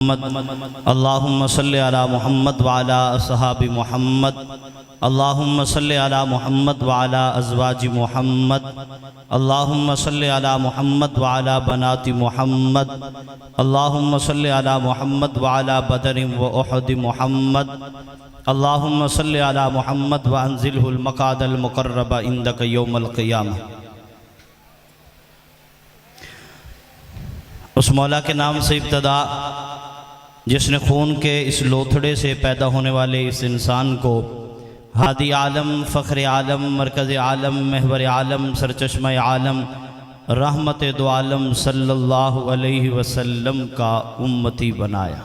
अल्लाहुम्मा सल्लि अला मुहम्मद व अला असहाबि मुहम्मद। अल्लाहुम्मा सल्लि अला मुहम्मद व अला अज़वाजि मुहम्मद। अल्लाहुम्मा सल्लि अला मुहम्मद व अला बनाति मुहम्मद। अल्लाहुम्मा सल्लि अला मुहम्मद व अला बदर व उहद मुहम्मद। अल्लाहुम्मा सल्लि अला मुहम्मद व अंज़िलहुल मक़ादल मुक़र्रब इंदक यौमल क़ियामह। उस मौला के नाम से इब्तदा जिसने खून के इस लोथड़े से पैदा होने वाले इस इंसान को हादी आलम, फ़ख्र आलम, मरकज़ आलम, महवर आलम, सरचश्मा आलम, रहमत दो आलम सल्लल्लाहु अलैहि वसल्लम का उम्मती बनाया।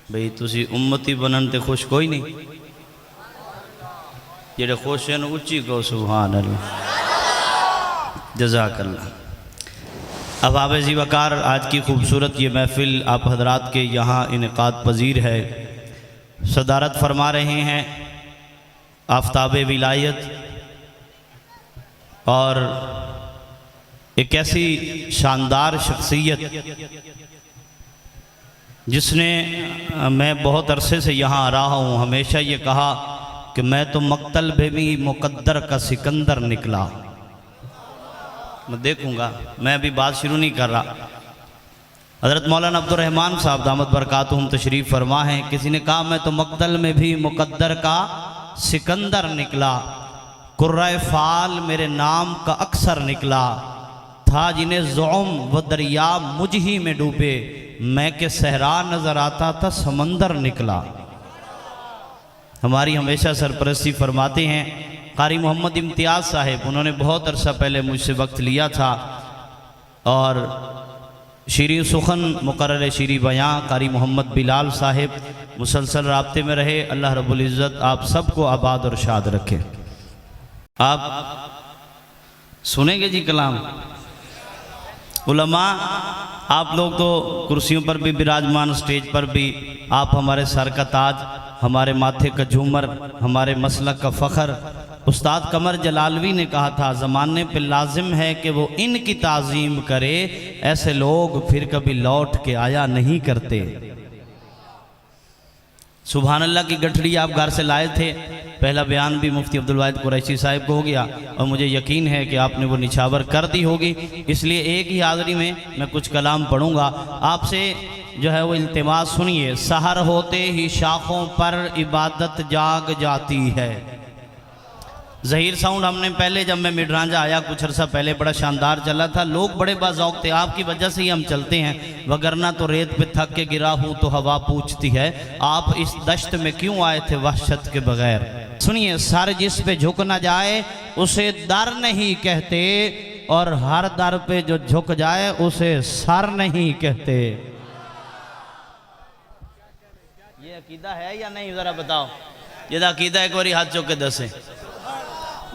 भाई तुसी उम्मती बनन ते खुश कोई नहीं, जेड़े खुश हैं उच्ची कहो सुभान अल्लाह, जज़ाकल्लाह। अब आवेज़ी वकार आज की खूबसूरत ये महफ़िल आप हजरात के यहाँ इनेकाद पजीर है। सदारत फरमा रहे हैं आफ्ताब विलायत और एक ऐसी शानदार शख्सियत जिसने, मैं बहुत अरसे से यहाँ आ रहा हूँ, हमेशा ये कहा कि मैं तो मक्तल में भी मुकद्दर का सिकंदर निकला। मैं देखूंगा, मैं अभी बात शुरू नहीं कर रहा। हज़रत मौलाना अब्दुर्रहमान साहब दामत बरकातुहुम तशरीफ़ फरमा हैं, किसी ने कहा मैं तो मक्तल में भी मुकद्दर का सिकंदर निकला, कुर्राए फाल मेरे नाम का अक्सर निकला, था जिन्हें ज़ुअम व दरिया मुझ ही में डूबे, मैं के सहरा नज़र आता था समंदर निकला। हमारी हमेशा सरपरस्ती फरमाते हैं कारी मोहम्मद इम्तियाज़ साहिब, उन्होंने बहुत अरसा पहले मुझसे वक्त लिया था और शीरी सुखन मुकर्रर शीरी बयां कारी मोहम्मद बिलाल साहिब मुसलसल राब्ते में रहे। अल्लाह रब्बुल इज़्ज़त आप सबको आबाद और शाद रखे। आप सुनेंगे जी कलाम उलमा, आप लोग तो कुर्सियों पर भी विराजमान, स्टेज पर भी आप हमारे सर का ताज, हमारे माथे का झूमर, हमारे मसलक का फ़ख्र। उस्ताद कमर जलालवी ने कहा था ज़माने पे लाजिम है कि वो इनकी ताज़ीम करे, ऐसे लोग फिर कभी लौट के आया नहीं करते। सुभान अल्लाह की गठड़ी आप घर से लाए थे, पहला बयान भी मुफ्ती अब्दुल वाहिद कुरैशी साहिब को हो गया और मुझे यकीन है कि आपने वो निछावर कर दी होगी, इसलिए एक ही हाज़री में मैं कुछ कलाम पढ़ूंगा। आपसे जो है वो इल्तिमास सुनिए। सहर होते ही शाखों पर इबादत जाग जाती है। ज़हीर साउंड हमने पहले, जब मैं मिडरांजा आया कुछ अर्सा पहले, बड़ा शानदार चला था, लोग बड़े बाज़ौक़ थे। आपकी वजह से ही हम चलते हैं, वगरना तो रेत पे थक के गिरा हूँ तो हवा पूछती है आप इस दश्त में क्यों आए थे वहशत के बगैर। सुनिए, सर जिस पे झुक ना जाए उसे दर नहीं कहते, और हर दर पे जो झुक जाए उसे सर नहीं कहते। ये अकीदा है या नहीं, ज़रा बताओ। ये अकीदा एक बार हाथ चौक के दसे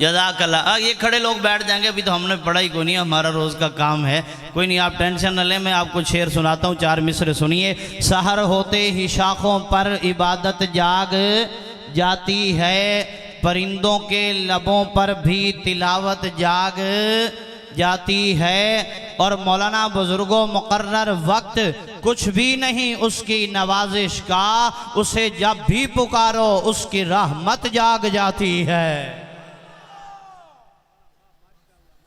जज़ाकल्लाह। ये खड़े लोग बैठ जाएंगे, अभी तो हमने पढ़ा ही कोई नहीं, हमारा रोज़ का काम है, कोई नहीं, आप टेंशन न लें। मैं आपको शेर सुनाता हूँ, 4 मिसरे सुनिए। सहर होते ही शाखों पर इबादत जाग जाती है, परिंदों के लबों पर भी तिलावत जाग जाती है, और मौलाना बुजुर्गों मुकर्रर वक्त कुछ भी नहीं उसकी नवाजिश का, उसे जब भी पुकारो उसकी रहमत जाग जाती है।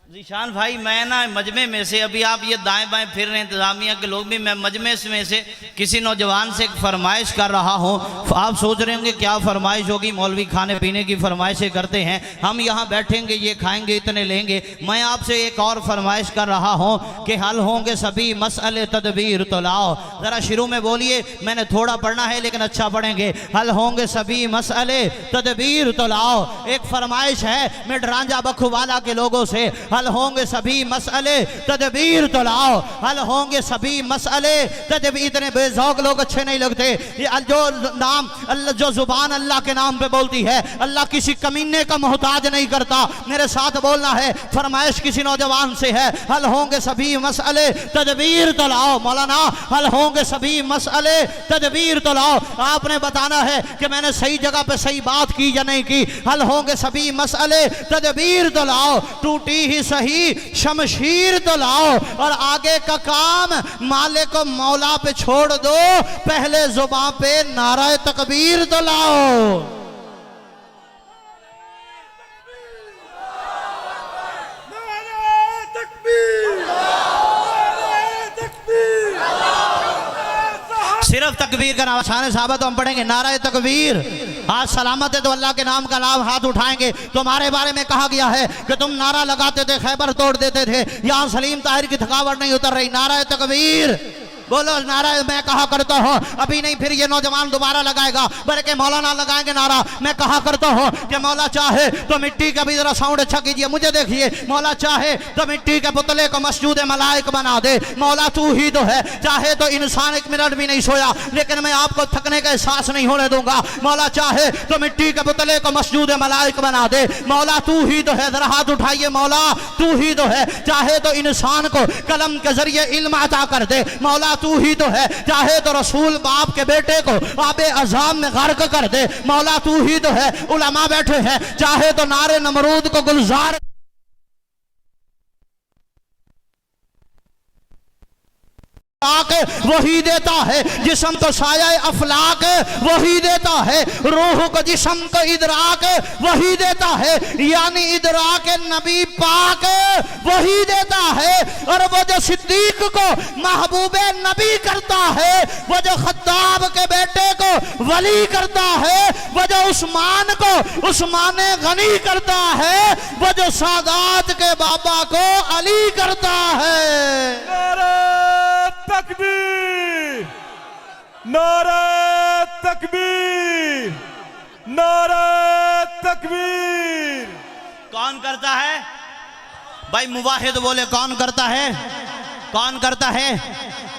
जीशान भाई, मैं ना मजमे में से, अभी आप ये दाएं बाएं फिर रहे हैं इंतजामिया के लोग भी, मैं मजमे में से किसी नौजवान से एक फरमाइश कर रहा हूँ। आप सोच रहे होंगे क्या फरमाइश होगी, मौलवी खाने पीने की फरमाइशें करते हैं, हम यहाँ बैठेंगे ये खाएंगे इतने लेंगे। मैं आपसे एक और फरमाइश कर रहा हूँ कि हल होंगे सभी मसले तदबीर तो लाओ। ज़रा शुरू में बोलिए, मैंने थोड़ा पढ़ना है लेकिन अच्छा पढ़ेंगे। हल होंगे सभी मसले तदबीर तो लाओ। एक फरमाइश है मिडरांजा बखुवाला के लोगों से, हल होंगे सभी मसले तदबीर तो लाओ। हल होंगे सभी मसले तदबीर। इतने बेज़ौक़ लोग अच्छे नहीं लगते। ये जो नाम अल्लाह, जो जुबान अल्लाह के नाम पे बोलती है, अल्लाह किसी कमीने का मोहताज नहीं करता। मेरे साथ बोलना है, फरमाइश किसी नौजवान से है, हल होंगे सभी मसले तदबीर तो लाओ। मौलाना, हल होंगे सभी मसले तदबीर तो लाओ। आपने बताना है कि मैंने सही जगह पे सही बात की या नहीं की। हल होंगे सभी मसले तदबीर तो लाओ। टूटी ही सही शमशीर तो लाओ और आगे का काम मालिक को मौला पे छोड़ दो, पहले जुबान पे नारा तकबीर तो लाओ। सिर्फ तकबीर का नाम शान साहब तो हम पढ़ेंगे नारा तकबीर। आज सलामत है तो अल्लाह के नाम का नाम हाथ उठाएंगे। तुम्हारे बारे में कहा गया है कि तुम नारा लगाते थे, खैबर तोड़ देते थे। यहाँ सलीम ताहिर की थकावट नहीं उतर रही। नारा तकबीर बोलो, नारा मैं कहा करता हूँ, अभी नहीं फिर ये नौजवान दोबारा लगाएगा, बल्कि मौलाना लगाएंगे नारा। मैं कहा करता हूँ कि मौला चाहे तो मिट्टी का भी जरा साउंड अच्छा कीजिए, मुझे देखिए। मौला चाहे तो मिट्टी के पुतले को मस्जिद मलाइक बना दे। मौला तू ही तो है, चाहे तो इंसान एक मिनट भी नहीं सोया, लेकिन मैं आपको थकने का एहसास नहीं होने दूंगा। मौला चाहे तो मिट्टी के पुतले को मस्जिद मलाइक बना दे। मौला तू ही तो है, जरा हाथ उठाइए। मौला तू ही तो है, चाहे तो इंसान को कलम के जरिए इल्म अता कर दे। मौला तू ही तो है, चाहे तो रसूल बाप के बेटे को आबे अजाब में गर्क कर दे। मौला तू ही तो है, उलमा बैठे हैं, चाहे तो नारे नमरूद को गुलजार वही देता है, जिस्म को साया अफलाक वही देता है, रूह को जिस्म को इदराक वही देता है, यानी इदराक नबी पाक वही देता है। और वो जो सिद्दीक को महबूबे नबी करता है, वो जो खत्ताब के बेटे को वली करता है, वो जो उस्मान को उस्मान गनी करता है, वो जो सादात के बाबा को अली करता है। तकबीर, नारे तकबीर, नारे तकबीर। कौन करता है भाई? मुवाहिद बोले कौन करता है? कौन करता है?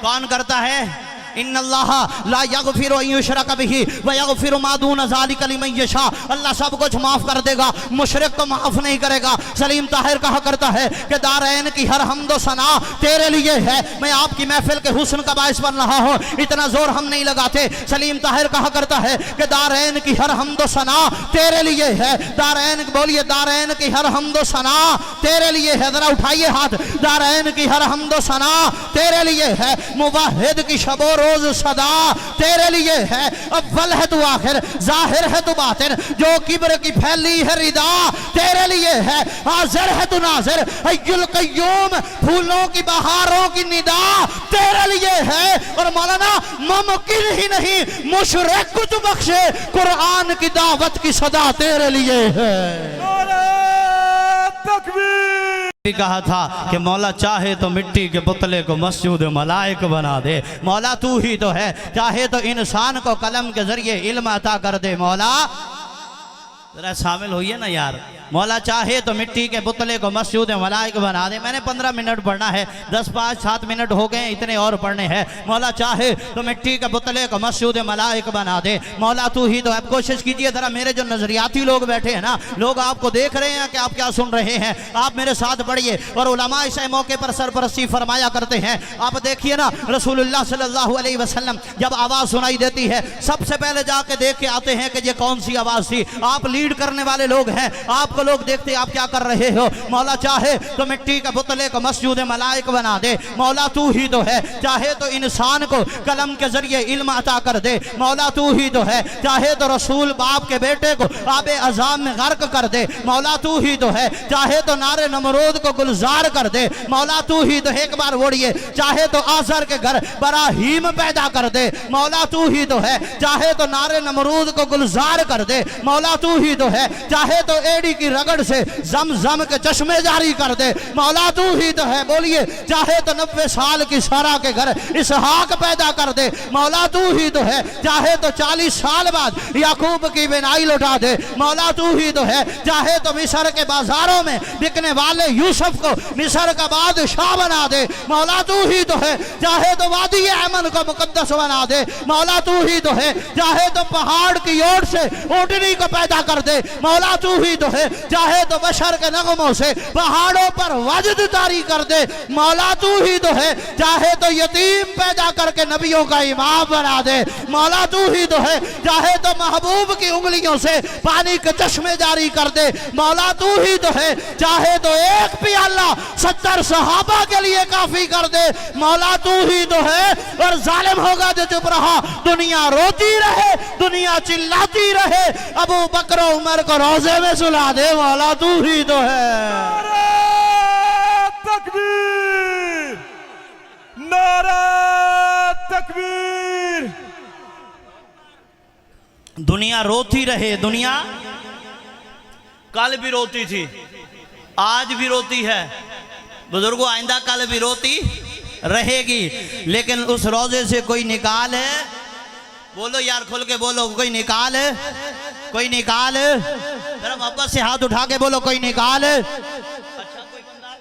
कौन करता है? इन्नल्लाह ला यगफिरु अन युशरक बिही व यगफिरु मा दून ज़ालिका लिमन यशा। अल्लाह सब कुछ माफ कर देगा, मुशरिक को माफ नहीं करेगा। सलीम ताहिर कहा करता है कि दारैन की हर हम्दो सना तेरे लिए है। मैं आपकी महफिल के हुस्न का बाइस बन रहा हूँ, इतना जोर हम नहीं लगाते। सलीम ताहिर कहा करता है कि दारैन की हर हम्दो सना तेरे लिए है। दारैन बोलिए, दारैन की हर हम्दो सना तेरे लिए है। जरा उठाइए हाथ। दारैन की हर हम्दो सना तेरे लिए है। मुवाहिद की शबो रोज सदा तेरे लिए है। अव्वल है तू आखिर, जाहिर है तू बातिन, जो किब्र की फैली है रिदा तेरे लिए है। हाजिर है तू नाजिर, हय्युल कय्यूम, फूलों की बहारों की निदा तेरे लिए है। और मौलाना मुमकिन ही नहीं मुशरिक को तू बख्शे, कुरान की दावत की सदा तेरे लिए है। कहा था कि मौला चाहे तो मिट्टी के पुतले को मस्जिद मलाइक बना दे। मौला तू ही तो है, चाहे तो इंसान को कलम के जरिए इल्म अता कर दे। मौला जरा शामिल होइए ना यार। मौला चाहे तो मिट्टी के पुतले को मस्जिद मलाइक बना दे। मैंने 15 मिनट पढ़ना है, 10 5 7 मिनट हो गए, इतने और पढ़ने हैं। मौला चाहे तो मिट्टी के पुतले को मस्जिद मलाइक बना दे। मौला तू ही तो। आप कोशिश कीजिए जरा, मेरे जो नजरियाती लोग बैठे हैं ना, लोग आपको देख रहे हैं कि आप क्या सुन रहे हैं, आप मेरे साथ पढ़िए। और उलमा इस मौके पर सरपरस्ती फरमाया करते हैं। आप देखिए ना, रसूलुल्लाह सल्लल्लाहु अलैहि वसल्लम जब आवाज सुनाई देती है, सबसे पहले जाके देख के आते हैं कि ये कौन सी आवाज थी। आप लीड करने वाले लोग हैं, आपको लोग देखते आप क्या कर रहे हो। मौला चाहे तो मिट्टी के पुतले को मस्जिद मलाइक बना दे। मौला तू ही तो है, चाहे तो इंसान को कलम के जरिए इल्म अता कर दे। मौला तू ही तो है, चाहे तो रसूल बाप के बेटे को आबे अजाब में गर्क कर दे। मौला तू ही तो है, चाहे तो नारे नमरूद को गुलजार कर दे। मौला तू ही तो, एक बार बोलिए, चाहे तो आजर के घर बराहीम पैदा कर दे। मौला तू ही तो है, चाहे तो नारे नमरूद को गुलजार कर दे। मौला तू ही तो है, चाहे तो एड़ी की रगड़ से जम के चश्मे जारी कर दे। मौला तू ही तो है, बोलिए, चाहे तो 90 साल की सारा के घर इसहाक पैदा कर दे। मौला तू ही तो है, चाहे तो 40 साल बाद याकूब की बिनाई लौटा दे। मौला तू ही तो है, चाहे तो मिस्र के बाजारों में बिकने वाले यूसुफ को मिस्र का बादशाह बना दे। मौला तू ही तो है, चाहे तो वादी अमन को मुकद्दस बना दे। मौला तू ही तो है, चाहे तो पहाड़ की ओर से ऊँटनी को पैदा कर दे। मौला तू ही तो है, चाहे तो बशर के नगमों से पहाड़ों पर वजद तारी कर दे। मौला तू ही तो है, चाहे तो यतीम पैदा करके नबियों का इमाम बना दे। मौला तू ही तो है, चाहे तो महबूब की उंगलियों से पानी के चश्मे जारी कर दे। मौला तू ही तो है, चाहे तो एक प्याला 70 सहाबा के लिए काफी कर दे। मौला तू ही तो है, और जालिम होगा जो चुप रहा, दुनिया रोती रहे, दुनिया चिल्लाती रहे, अबू बकर उमर को रोजे में सुला दे। मौला तू ही तो है। नारे तकबीर, नारे तकबीर। दुनिया रोती रहे, दुनिया कल भी रोती थी, आज भी रोती है, बुजुर्गों आइंदा कल भी रोती रहेगी। लेकिन उस रोजे से कोई निकाल है? बोलो यार, खुल के बोलो, कोई निकाल है? कोई निकाल है? जरा मोहब्बत से हाथ उठा के बोलो, कोई निकाल है? अच्छा, कोई बंदा,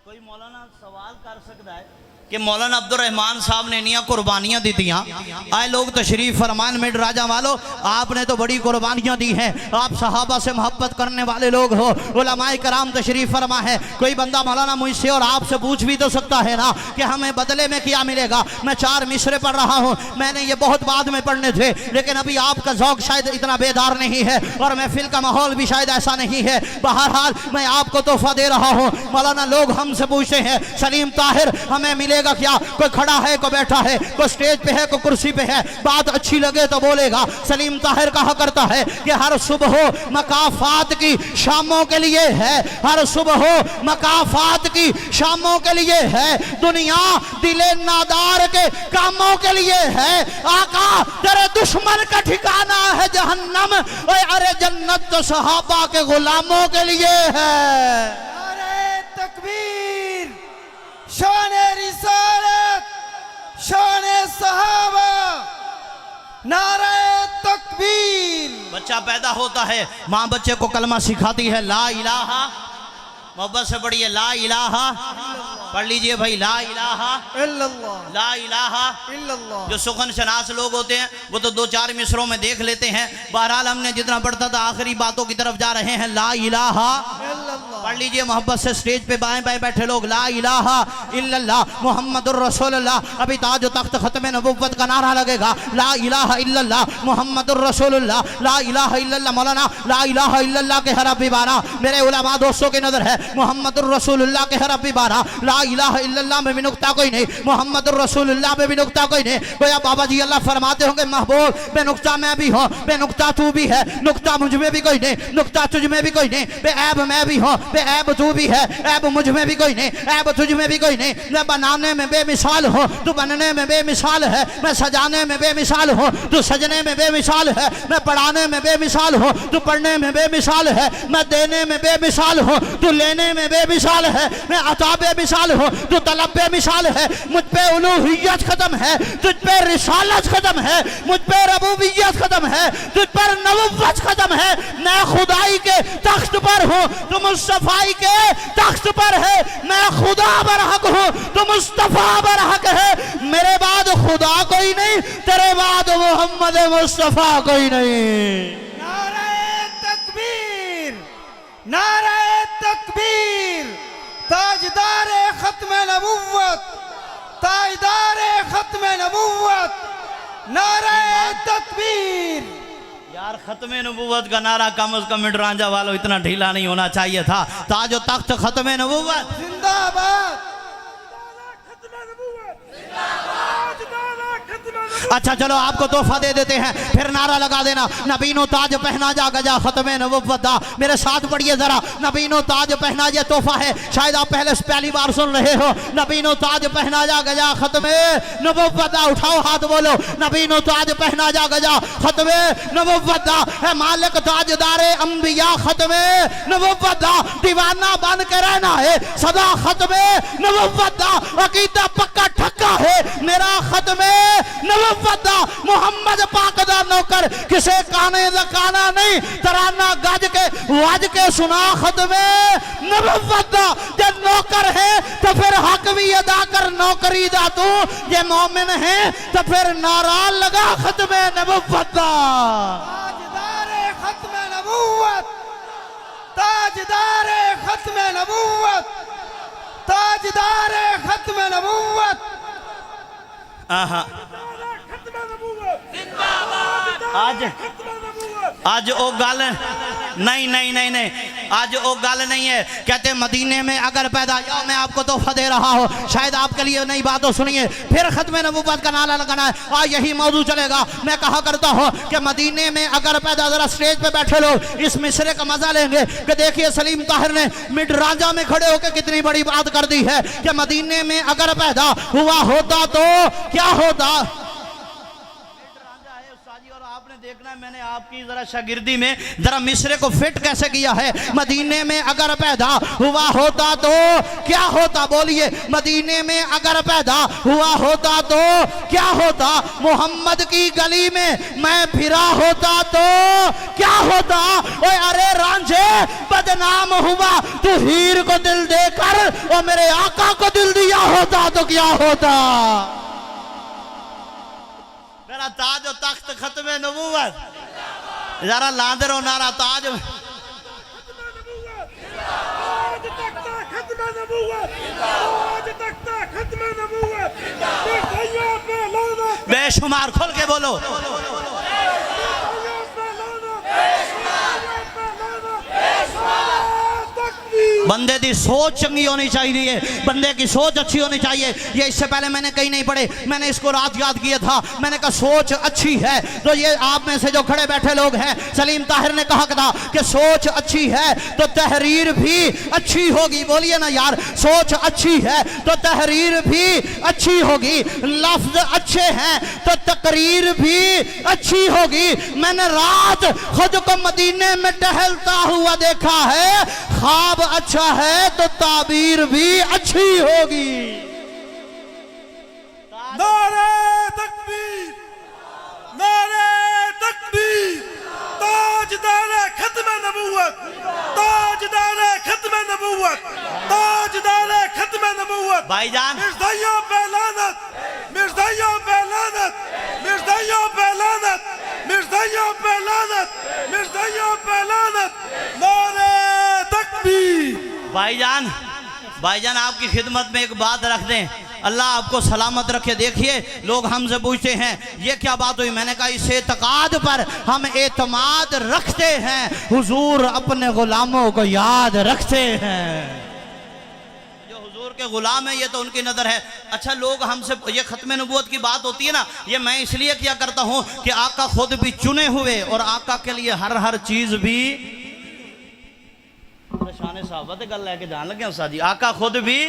कोई मौलाना सवाल कर सकता है कि मौलाना अब्दुल रहमान साहब ने इनिया कुर्बानियां दी थी। आए लोग तशरीफ फरमान मिड राजा वालों, आपने तो बड़ी कुर्बानियां दी हैं, आप सहाबा से मोहब्बत करने वाले लोग हो, उलमाए कराम तशरीफ फरमा है। कोई बंदा मौलाना मुझसे और आपसे पूछ भी तो सकता है ना कि हमें बदले में क्या मिलेगा। मैं 4 मिसरे पढ़ रहा हूँ, मैंने ये बहुत बाद में पढ़ने थे, लेकिन अभी आपका ज़ौक़ शायद इतना बेदार नहीं है और महफिल का माहौल भी शायद ऐसा नहीं है। बहरहाल मैं आपको तोहफा दे रहा हूँ। मौलाना लोग हमसे पूछते हैं, सलीम ताहिर हमें मिलेगा क्या? कोई खड़ा है, कोई बैठा है, कोई स्टेज पे है, कोई कुर्सी पे है, बात अच्छी लगे तो बोलेगा। सलीम ताहिर कहा करता है कि हर सुबह मकाफात की शामों के लिए है, हर सुबह मकाफात की शामों के लिए है, दुनिया दिले नादार के कामों के लिए है। आका तेरे दुश्मन का ठिकाना है जहन्नम, अरे जन्नत तो सहाबा के गुलामों के लिए है। नारे तकबीर, शाने रिसालत, शाने सहाबा, नारे तकबीर। बच्चा पैदा होता है, माँ बच्चे को कलमा सिखाती है, ला इलाहा, मोहब्बत से पढ़िए, ला इलाहा, पढ़ लीजिए भाई, ला इलाहा इल्लल्लाह, ला इलाहा इल्लल्लाह। जो सुखन शनास लोग होते हैं वो तो 2-4 मिसरों में देख लेते हैं। बहरहाल हमने जितना पढ़ता था आखिरी बातों की तरफ जा रहे हैं। ला इलाहा इल्लल्लाह, पढ़ लीजिए मोहब्बत से, स्टेज पे बाएं बाएं बैठे लोग, ला इलाहा इल्लल्लाह मुहम्मदुर रसूलुल्लाह। अभी ताज तख्त खत्म नबुव्वत का नारा लगेगा, ला इलाहा इल्लल्लाह मुहम्मदुर रसूलुल्लाह, ला इलाहा इल्लल्लाह। मौलाना ला इलाहा इल्लल्लाह के हरफ भी 12, मेरे उलमा दोस्तों की नजर है मुहम्मदुर रसूलुल्लाह के हरफ भी 12। ला इलाहा इल्लल्लाह में भी नुक्ता कोई नहीं, मुहम्मदुर रसूलुल्लाह में भी नुक्ता कोई नहीं। गोया बाबा जी अल्लाह फरमाते होंगे, महबूब बेनुक्ता मैं भी हूँ, बेनुक्ता तू भी है, नुक्ता मुझ में भी कोई नहीं, नुक्ता तुझ में भी कोई नहीं, बेऐब मैं भी हूँ, बेऐब तू भी है, ऐब मुझ में भी कोई नहीं, ऐब तुझ में भी कोई नहीं। मैं बनाने में बेमिसाल हूँ, तू बनने में बेमिसाल है, मैं सजाने में बेमिसाल हूँ, तू सजने में बेमिसाल है, मैं पढ़ाने में बेमिसाल हूँ, तू पढ़ने में बेमिसाल है, मैं देने में बेमिसाल हूँ, तू लेने में बेमिसाल है, मैं अता बेमिसाल हूँ, तू तलब बेमिसाल है। मुझ पे उलूहियत खत्म है, तुझ पे रिसालत खत्म है, मुझ पे रबूबियत खत्म है, तुझ पर नबुव्वत खत्म है। मैं खुदाई के तख्त पर हूँ, तू मुस्तफाई के तख्त पर है, मैं खुदा बरहक हूँ, तू मुस्तफा बरहक है। मेरे बाद खुदा कोई नहीं, तेरे बाद मोहम्मद मुस्तफा कोई नहीं। नारे तकबीर, नारे तकबीर। ताजदारे खत्म नबुव्वत, ताजदारे खत्म नबुव्वत, नारे तकबीर। यार खत्मे नबूवत का नारा कम अज कम मिडरांजा वालों इतना ढीला नहीं होना चाहिए था। ताजो तख्त खत्मे नबूवत जिंदाबाद। अच्छा चलो आपको तोहफा दे देते हैं, फिर नारा लगा देना, नबीनो ताज पहना जा गजा खत्मे नबुव्वत दा। मेरे साथ पढ़िए जरा, नबीनो ताज पहना, ये तोहफा है, शायद आप पहली बार सुन रहे हो। नबीनो ताज पहना जा गजा खत्मे नबुव्वत दा। उठाओ हाथ बोलो, नबीनो ताज पहना जा गजा खत्मे नबुव्वत दा। है मालिक ताजदारे अंबिया खत्मे नबुव्वत दा। दीवाना बन के रहना है सदा खत्मे नबुव्वत दा। अकीदा पक्का ठक्का है मेरा खत्मे नबुव्वत दा। मोहम्मद पाक दा नौकर, किसे काने दा काना नहीं, तराना गज के वज के सुना खत्मे नबुव्वत दा। जब नौकर है तो फिर हक भी अदा कर नौकरी दा तू, ये मोमिन है तो फिर नारा लगा खत्मे नबुव्वत दा। ताजदारे खत्म नबुव्वत, ताजदार खत्म नबूवत, ताजदार खत्म नबूवत। आहा आज ओ गल नहीं नहीं नहीं नहीं, आज वो गल नहीं है। कहते मदीने में अगर पैदा जाओ, मैं आपको तोहफा दे रहा हूँ, शायद आपके लिए नई बात हो, सुनिए। फिर खत्म नबूवत का नारा लगाना है, आज यही मौजू चलेगा। मैं कहा करता हूँ कि मदीने में अगर पैदा, जरा स्टेज पे बैठे लोग इस मिसरे का मजा लेंगे कि देखिए सलीम ताहिर ने मिड राजा में खड़े होकर कितनी बड़ी बात कर दी है कि मदीने में अगर पैदा हुआ होता तो क्या होता। आपने देखना है, मैंने आपकी जरा शागिर्दी में जरा मिसरे को फिट कैसे किया है। मदीने में अगर पैदा हुआ होता तो क्या होता, बोलिए। मदीने में अगर पैदा हुआ होता तो क्या होता। मोहम्मद की गली में मैं फिरा होता तो क्या होता। ओए अरे रांझे बदनाम हुआ तू हीर को दिल देकर, और मेरे आका को दिल दिया होता तो क्या होता। मेरा ताज और तख्त खत्म नबूवत, जरा लादरो नारा ताज। बेशुमार खोल के बोलो। बंदे की सोच चंगी होनी चाहिए, बंदे की सोच अच्छी होनी चाहिए। ये इससे पहले मैंने कहीं नहीं पढ़े, मैंने इसको रात याद किया था। मैंने कहा सोच अच्छी है तो ये आप में से जो खड़े बैठे लोग हैं, सलीम ताहिर ने कहा था कि सोच अच्छी है तो तहरीर भी अच्छी होगी। बोलिए ना यार, सोच अच्छी है तो तहरीर भी अच्छी होगी। लफ्ज अच्छे हैं तो तकरीर भी अच्छी होगी। मैंने रात खुद को मदीने में टहलता हुआ देखा है, ख्वाब अच्छा है तो ताबीर भी अच्छी होगी। नारे तकबीर, नारे तकबीर। ताजदार खत्म नबूवत, ताजदार खत्म नबूवत, ताजदार खत्म नबूवत। भाईजान मिर्ज़ाइयों पे लानत, मिर्ज़ाइयों पे लानत, मिर्ज़ाइयों पे लानत, मिर्ज़ाइयों पे लानत, मिर्ज़ाइयों पे लानत। नारे तकबीर। भाईजान, भाईजान आपकी खिदमत में एक बात रख दें, अल्लाह आपको सलामत रखे। देखिए लोग हमसे पूछते हैं ये क्या बात हुई, मैंने कहा इस एतकाद पर हम एतमाद रखते हैं, हुजूर अपने गुलामों को याद रखते हैं। जो हुजूर के गुलाम है ये तो उनकी नजर है। अच्छा लोग हमसे ये खत्म नबूवत की बात होती है ना, ये मैं इसलिए क्या करता हूँ कि आका खुद भी चुने हुए और आका के लिए हर चीज भी शान साहब गल लेके जान लगे उस्ताद जी। आका खुद भी,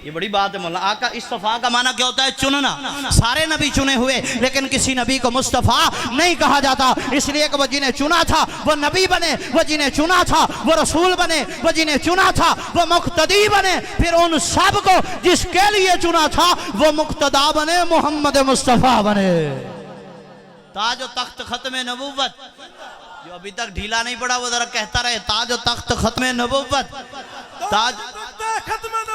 ये बड़ी बात है मौलाना। आका इस्तफा का माना क्या होता है, चुनना। सारे नबी चुने हुए लेकिन किसी नबी को मुस्तफा नहीं कहा जाता, इसलिए कि वो जिन्हें चुना था वो नबी बने, वो जिन्हें चुना था वो रसूल बने, वो जिन्हें चुना था वो मुक्तदी बने, फिर उन सब को जिसके लिए चुना था वो मुक्तदा बने, मोहम्मद मुस्तफा बने। ताज और तख्त खत्म नबूवत, जो अभी तक ढीला नहीं पड़ा वो जरा कहता रहे, ताज और तख्त खत्म नबूवत, ताज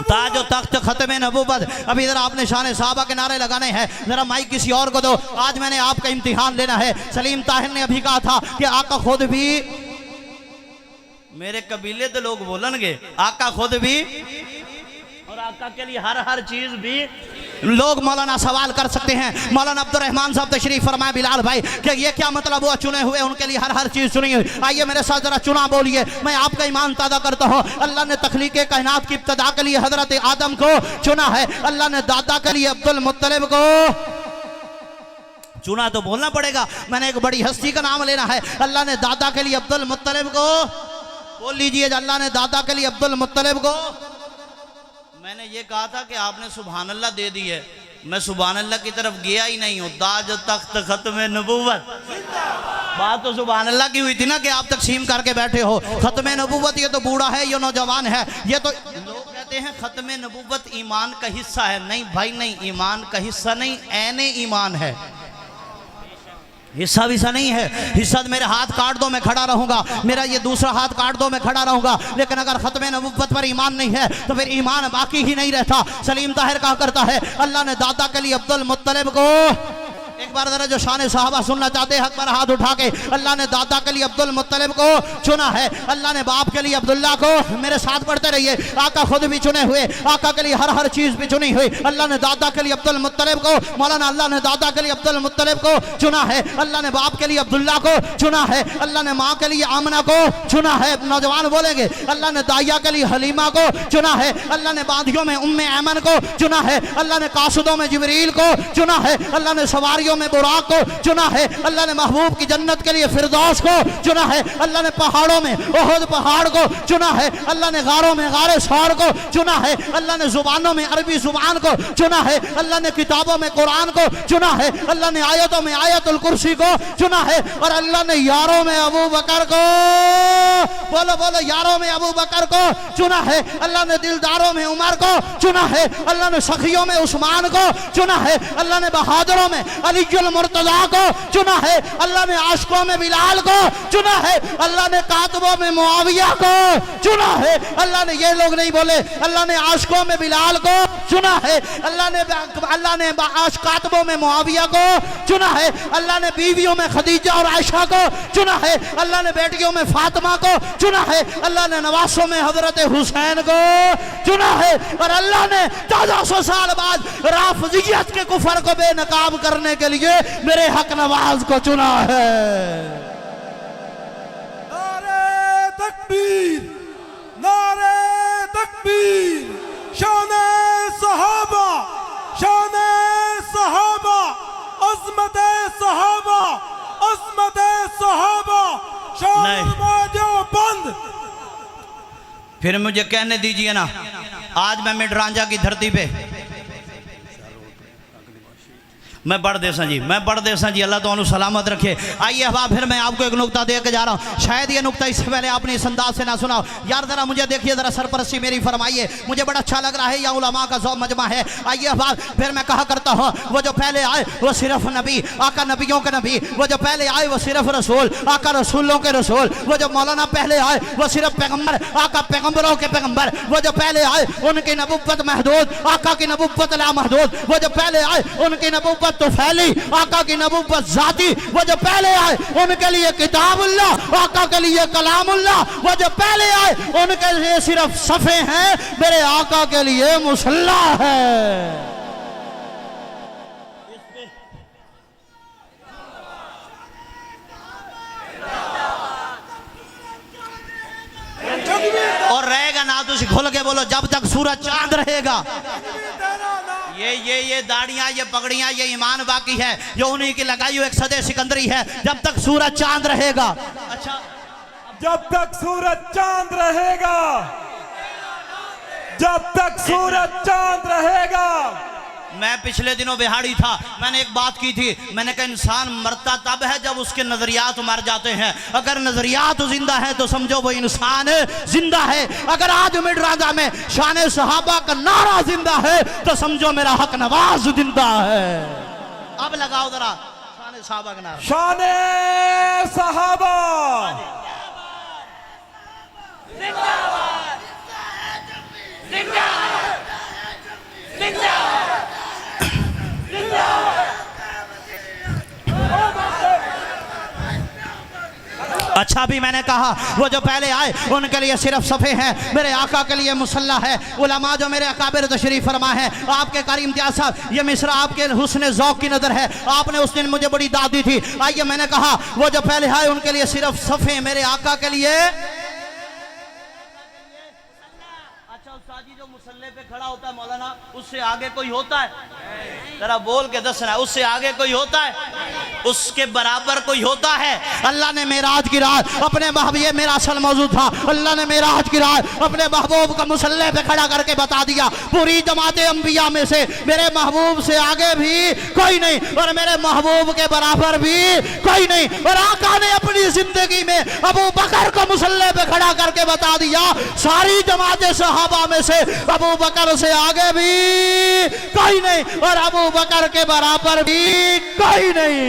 ताज और तख्त खत्म नबूवत। अभी जरा आपने शान साहबा के नारे लगाने हैं, जरा माइक किसी और को दो। आज मैंने आपका इम्तिहान लेना है। सलीम ताहिर ने अभी कहा था कि आका खुद भी, मेरे कबीले के लोग बोलनगे आका खुद भी, और आका के लिए हर चीज भी। लोग मौलाना सवाल कर सकते हैं, मौलाना अब्दुल रहमान साहब तशरीफ फरमाए, बिलाल भाई कि ये क्या मतलब हुआ चुने हुए उनके लिए हर चीज चुनी हुई। आइए मेरे साथ जरा चुना बोलिए, मैं आपका ईमान ताज़ा करता हूँ। अल्लाह ने तख्लीक़े कायनात की इब्तिदा के लिए हजरत आदम को चुना है, अल्लाह ने दादा के लिए अब्दुल मुत्तलिब को चुना, तो बोलना पड़ेगा। मैंने एक बड़ी हस्ती का नाम लेना है, अल्लाह ने दादा के लिए अब्दुल मुत्तलिब को, बोल लीजिए अल्लाह ने दादा के लिए अब्दुल मुत्तलिब को। मैंने ये कहा था कि आपने सुभान अल्लाह दे दी है, मैं सुभान अल्लाह की तरफ गया ही नहीं हूँ। ताज तख्त खत्म नबूवत, बात तो सुभान अल्लाह की हुई थी ना कि आप तकसीम करके बैठे हो। खत्म नबूवत ये तो बूढ़ा है, ये नौजवान है, ये तो लोग कहते हैं खत्म नबूवत ईमान का हिस्सा है। नहीं भाई नहीं, ईमान का हिस्सा नहीं, ऐने ईमान है, हिस्सा विसा नहीं है। हिस्सा मेरे हाथ काट दो मैं खड़ा रहूंगा, मेरा ये दूसरा हाथ काट दो मैं खड़ा रहूंगा, लेकिन अगर खत्म नबूवत पर ईमान नहीं है तो फिर ईमान बाकी ही नहीं रहता। सलीम ताहिर कहा करता है अल्लाह ने दादा के लिए अब्दुल मुत्तलिब को, एक बार जरा जो शान सहाबा सुनना चाहते हैं हक पर हाथ उठा के। अल्लाह ने दादा के लिए अब्दुल मुत्तलिब को चुना है, अल्लाह ने बाप के लिए अब्दुल्ला को, मेरे साथ पढ़ते रहिए, आका खुद भी चुने हुए, आका के लिए हर चीज भी चुनी हुई। अल्लाह ने दादा के लिए अब्दुल मुत्तलिब को, मौलाना अल्लाह ने दादा के लिए अब्दुल मुत्तलिब को चुना है, अल्लाह ने बाप के लिए अब्दुल्ला को चुना है, अल्लाह ने माँ के लिए आमना को चुना है, नौजवान बोलेंगे, अल्लाह ने दाइया के लिए हलीमा को चुना है, अल्लाह ने बांधियों में उम्मे ऐमन को चुना है, अल्लाह ने कासुदों में जिब्रील को चुना है, अल्लाह ने सवारियों में बुराक को चुना है, अल्लाह ने महबूब की जन्नत के लिए फिरदौस को चुना है, अल्लाह ने पहाड़ों में ओहद पहाड़ को चुना है, अल्लाह ने गारों में गारे सौर को चुना है, अल्लाह ने जुबानों में अरबी जुबान को चुना है, अल्लाह ने किताबों में कुरान को चुना है, अल्लाह ने आयतों में आयतुल कुर्सी को चुना है, और अल्लाह ने यारों में अबू बकर को, बोलो बोलो, यारों में अबू बकर को चुना है, अल्लाह ने दिलदारों में उमर को चुना है, अल्लाह ने सखियों में उस्मान को चुना है, अल्लाह ने बहादुरों में अलीजुल मुर्तजा को चुना है, अल्लाह ने आशिकों में बिलाल को चुना है, अल्लाह ने कातबों में मुआविया को चुना है, अल्लाह ने, ये लोग नहीं बोले, अल्लाह ने आशिकों में बिलाल को चुना है, अल्लाह ने कातबों में मुआविया को चुना है, अल्लाह ने बीवियों में खदीजा और आयशा को चुना है, अल्लाह ने बेटियों में फातिमा को चुना है, अल्लाह ने नवासों में हजरत हुसैन को चुना है, और अल्लाह ने 1400 साल बाद राफिजियत के कुफर को बेनकाब करने के लिए मेरे हक नवाज को चुना है। नारे तकबीर, नारे तकबीर, शाने सहाबा, शाने सहाबा, अज़मत सहाबा, अज़मत सहाबा, शान बंद। फिर मुझे कहने दीजिए ना, आज मैं मिडरांजा की धरती पे, मैं बड़ देसा जी, मैं बड़ देसा जी, अल्लाह तो सलामत रखे। आइए अब फिर मैं आपको एक नुक्ता दे के जा रहा हूँ, शायद ये नुक्ता इससे पहले आपने इस अंदाज से ना सुना हो। यार जरा मुझे देखिए, जरा सरपरस्ती मेरी फरमाइए, मुझे बड़ा अच्छा लग रहा है, या उलमा का ज़ौक़ मजमा है। आइए अब फिर मैं कहा करता हूँ, वो जो पहले आए वो सिर्फ नबी, आका नबियों के नबी, वो जो पहले आए वो सिर्फ रसूल, आका रसूलों के रसूल, वो जो मौलाना पहले आए वो सिर्फ पैगम्बर, आका पैगम्बरों के पैगम्बर, वो जो पहले आए उनकी नबुव्वत महदूद, आका की नबुव्वत ला महदूद, वो जो पहले आए उनकी नबुव्वत तो फैली, आका की नबुव्वत जाती, वो जो पहले आए उनके लिए किताबुल्लाह, आका के लिए कलामुल्लाह, वो जो पहले आए उनके लिए सिर्फ सफ़े हैं, मेरे आका के लिए मुसल्ला है। और रहेगा ना तो खोल के बोलो, जब तक सूरज चांद रहेगा। ये दाढ़ियां, ये पगड़ियां, ये ईमान बाकी है, जो उन्हीं की लगाई हुई एक सदे सिकंदरी है, जब तक सूरज चांद रहेगा। अच्छा, जब तक सूरज चांद रहेगा, जब तक सूरज चांद रहेगा। मैं पिछले दिनों बिहाड़ी था, मैंने एक बात की थी, मैंने कहा इंसान मरता तब है जब उसके नजरियात मर जाते हैं, अगर नजरियात जिंदा है तो समझो वो इंसान जिंदा है। अगर आज मिडरांजा में शान सहाबा का नारा जिंदा है तो समझो मेरा हक नवाज जिंदा है। अब लगाओ जरा शान सहाबा का नारा, शान सहाबा अच्छा भी मैंने कहा, वो जो पहले आए उनके लिए सिर्फ सफ़े हैं, मेरे आका के लिए मुसल्ला है। उलमा जो मेरे अकाबिर तशरीफ फरमा है, आपके कारी इम्तियाज़ साहब, ये मिसरा आपके हुस्न ज़ौक़ की नज़र है, आपने उस दिन मुझे बड़ी दाद दी थी। आइए मैंने कहा, वो जो पहले आए उनके लिए सिर्फ सफ़े, मेरे आका के लिए। अच्छा उस्तादी जो मुसल्ले पे खड़ा होता है मौलाना, उससे आगे कोई होता है? जरा बोल के दसना, उससे आगे कोई होता है? उसके बराबर कोई होता है? अल्लाह ने मेराज की रात अपने महबूब, ये मेरा असल मौजूद था, अल्लाह ने मेराज की रात अपने महबूब को मुसल्ले पे खड़ा करके बता दिया, पूरी जमाते अंबिया में से मेरे महबूब से आगे भी कोई नहीं और मेरे महबूब के बराबर भी कोई नहीं। और आका ने अपनी जिंदगी में अबू बकर को मुसल्ले पे खड़ा करके बता दिया, सारी जमाते सहाबा में से अबू बकर से आगे भी कोई नहीं और अबू बकर के बराबर भी कोई नहीं।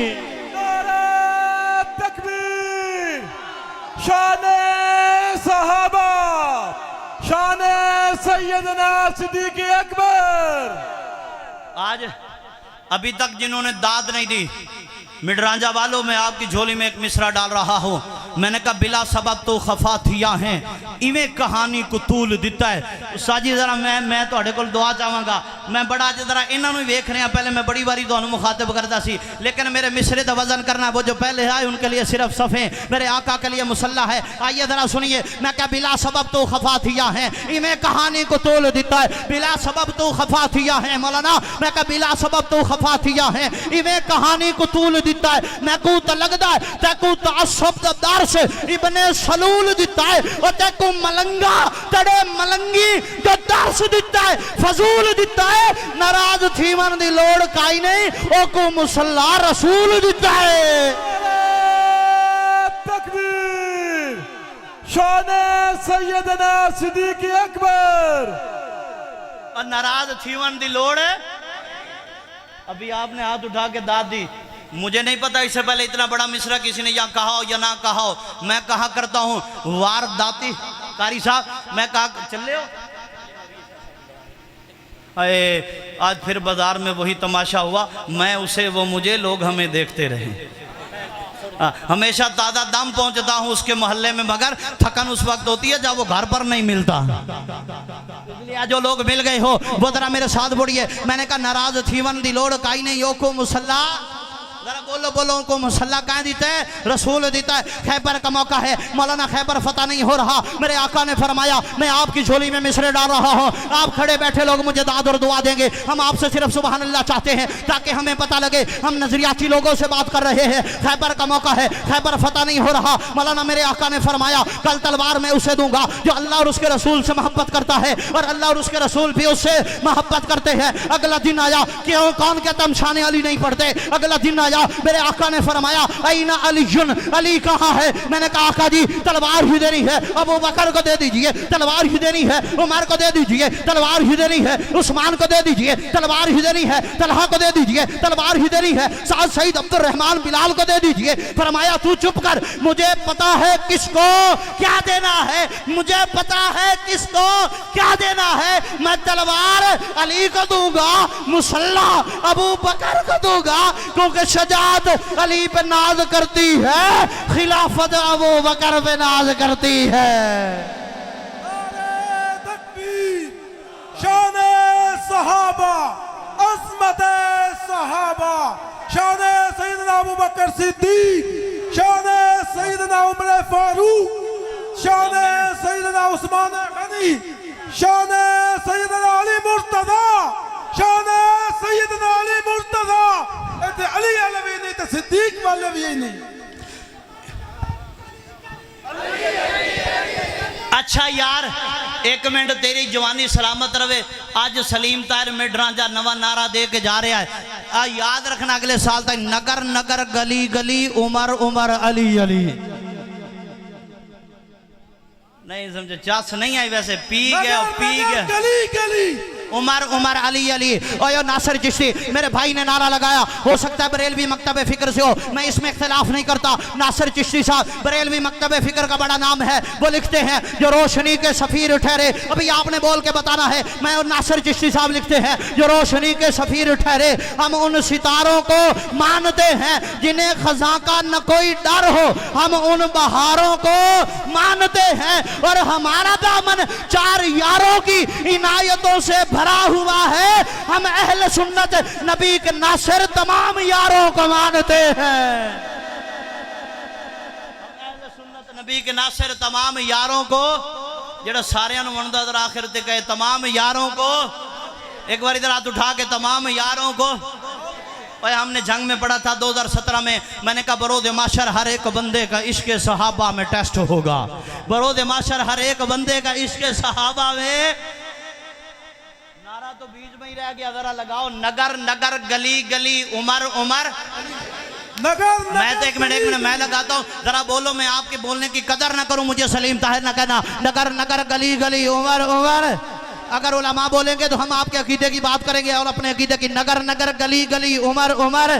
तकबीर, शाने सहाबा, शाने सैयदना सिद्दीक़ अकबर। अभी तक जिन्होंने दाद नहीं दी, मिडरांजा वालों, मैं आपकी झोली में एक मिसरा डाल रहा हूं। मैंने कहा बिला सबब तो खफा थिया हैं, इवें कहानी को तूल दिता है। साजी जरा मैं थोड़े को दुआ चाहांगा। मैं बड़ा अज जरा इन्हों वेख रहा, पहले मैं बड़ी बारी तो मुखातिब करता सी, लेकिन मेरे मिसरे का वजन करना, वो जो पहले आए उनके लिए सिर्फ सफ़े मेरे आका के लिए मुसल्ला है। आइए जरा सुनिए। मैं क्या बिला सबब तो खफा थिया हैं, इवें कहानी को तोल दिता है। बिला सबब तो खफा थिया है मौलाना, मैं क्या बिला सबब तो खफा थिया है, इवें कहानी को तूल दिता है। मैं को तो लगता है तैको तासुब दा दर्स इब्ने सलूल दिता है, और तैको मलंगा तड़े मलंगी दा दर्स दिता है, फजूल दिता है। नाराज थीवन दी लोड़ काई नहीं, ओ को मुसल्ला रसूल दिता है। तकबीर, शाने सैयदना सिद्दीक अकबर। और नाराज थीवन दी लोड़ है। अभी आपने हाथ उठा के दाद दी, मुझे नहीं पता इससे पहले इतना बड़ा मिसरा किसी ने यहाँ कहा हो या ना कहा हो। मैं कहा करता हूँ वारदाती कारी साहब, मैं कहा चल हो। अरे आज फिर बाजार में वही तमाशा हुआ, मैं उसे वो मुझे, लोग हमें देखते रहे। हमेशा ताज़ा दम पहुंचता हूं उसके मोहल्ले में, मगर थकन उस वक्त होती है जब वो घर पर नहीं मिलता। इसलिए जो लोग मिल गए हो वो जरा मेरे साथ बोलिए। मैंने कहा नाराज थीवन दी लोड़ काई नहीं, यो को मुसल्ला, जरा बोलो बोलो को मुसल्ला कहाँ देता है, रसूल देता है। खैबर का मौका है, मौलाना खैबर फतह नहीं हो रहा। मेरे आका ने फरमाया मैं आपकी झोली में मिसरे डाल रहा हूँ, आप खड़े बैठे लोग मुझे दाद और दुआ देंगे। हम आपसे सिर्फ सुबहान अल्लाह चाहते हैं ताकि हमें पता लगे हम नजरियाती लोगों से बात कर रहे हैं। खैबर का मौका है, खैबर फतह नहीं हो रहा। मौलाना मेरे आका ने फरमाया कल तलवार मैं उसे दूंगा जो अल्लाह और उसके रसूल से मोहब्बत करता है, और अल्लाह और उसके रसूल भी उससे मोहब्बत करते हैं। अगला दिन आया, क्यों कौन कहता हम शान अली नहीं पढ़ते। अगला दिन आया, मेरे आका ने फरमाया ऐना अलीयुन, अली कहाँ है। मैंने कहा आका जी तलवार ही देनी है, अबू बकर को दे दीजिए, तलवार ही देनी है, उमर को दे दीजिए, तलवार ही देनी है, उस्मान को दे दीजिए, तलवार ही देनी है, तलहा को दे दीजिए, तलवार ही देनी है, साद सईद अब्दुर्रहमान बिलाल को दे दीजिए। फरमाया तू चुप कर, मुझे पता है किसको क्या देना है, मुझे पता है किसको क्या देना है। मैं तलवार अली को दूंगा, मुसल्ला अबू बकर को दूंगा, क्योंकि शजात अली पे नाज करती है, खिलाफत अबू बकर पे नाज करती है। नारे तकबीर, शाने सहाबा, अज़मते सहाबा, शाने सैयदना अबू बकर सिद्दीक, शाने सैयदना उमर फारूक, शाने सैयदना उस्मान गनी, शाने सैयदना अली मुर्तज़ा, शाने सैयदना अली मुर्तज़ा। इतने अली अलवी नहीं तो सिद्दीक वाले भी यही नहीं। अच्छा यार एक मिनट, तेरी जवानी सलामत रहे। आज सलीम ताहिर मिडरांजा नवा नारा दे के जा रहा है। याद रखना अगले साल तक नगर नगर गली गली उमर उमर अली अली। नहीं समझे, चास नहीं आई वैसे, पी गया गली गली उमर उमर अली अली। और नासिर चिश्ती मेरे भाई ने नारा लगाया, हो सकता है बरेलवी मकतब फिक्र से हो, मैं इसमें इख्तिलाफ नहीं करता। नासिर चिश्ती साहब बरेलवी मकतब फिक्र का बड़ा नाम है। वो लिखते हैं जो रोशनी के सफीर ठहरे, अभी आपने बोल के बताना है। मैं और नासिर चिश्ती साहब लिखते हैं जो रोशनी के सफीर ठहरे, हम उन सितारों को मानते हैं जिन्हें खजा का न कोई डर हो, हम उन बहारों को मानते हैं, और हमारा दामन चार यारों की इनायतों से भरा हुआ है। हम अहले सुन्नत नबी के नासिर तमाम यारों को मानते हैं। अहले सुन्नत नबी के नासिर तमाम यारों को, जेड़ा सारियां नु मनदा दर आखिर ते कहे तमाम यारों को। एक बार इधर हाथ उठा के तमाम यारों को। और हमने जंग में पढ़ा था 2017 में, मैंने कहा बरोद माशर हर एक बंदे का इश्क सहाबा में टेस्ट होगा। बरोद माशर हर एक बंदे का इश्क सहाबा में। नारा तो बीच में ही रह गया, जरा लगाओ। नगर नगर गली गली उमर उमर नगर मैं तो एक मिनट मैं लगाता हूँ, जरा बोलो। मैं आपके बोलने की कदर ना करूं, मुझे सलीम ताहिर ना कहना। नगर नगर गली गली उमर उमर। अगर उलमा बोलेंगे तो हम आपके अकीदे की बात करेंगे और अपने अकीदे की। नगर नगर गली गली उमर उमर।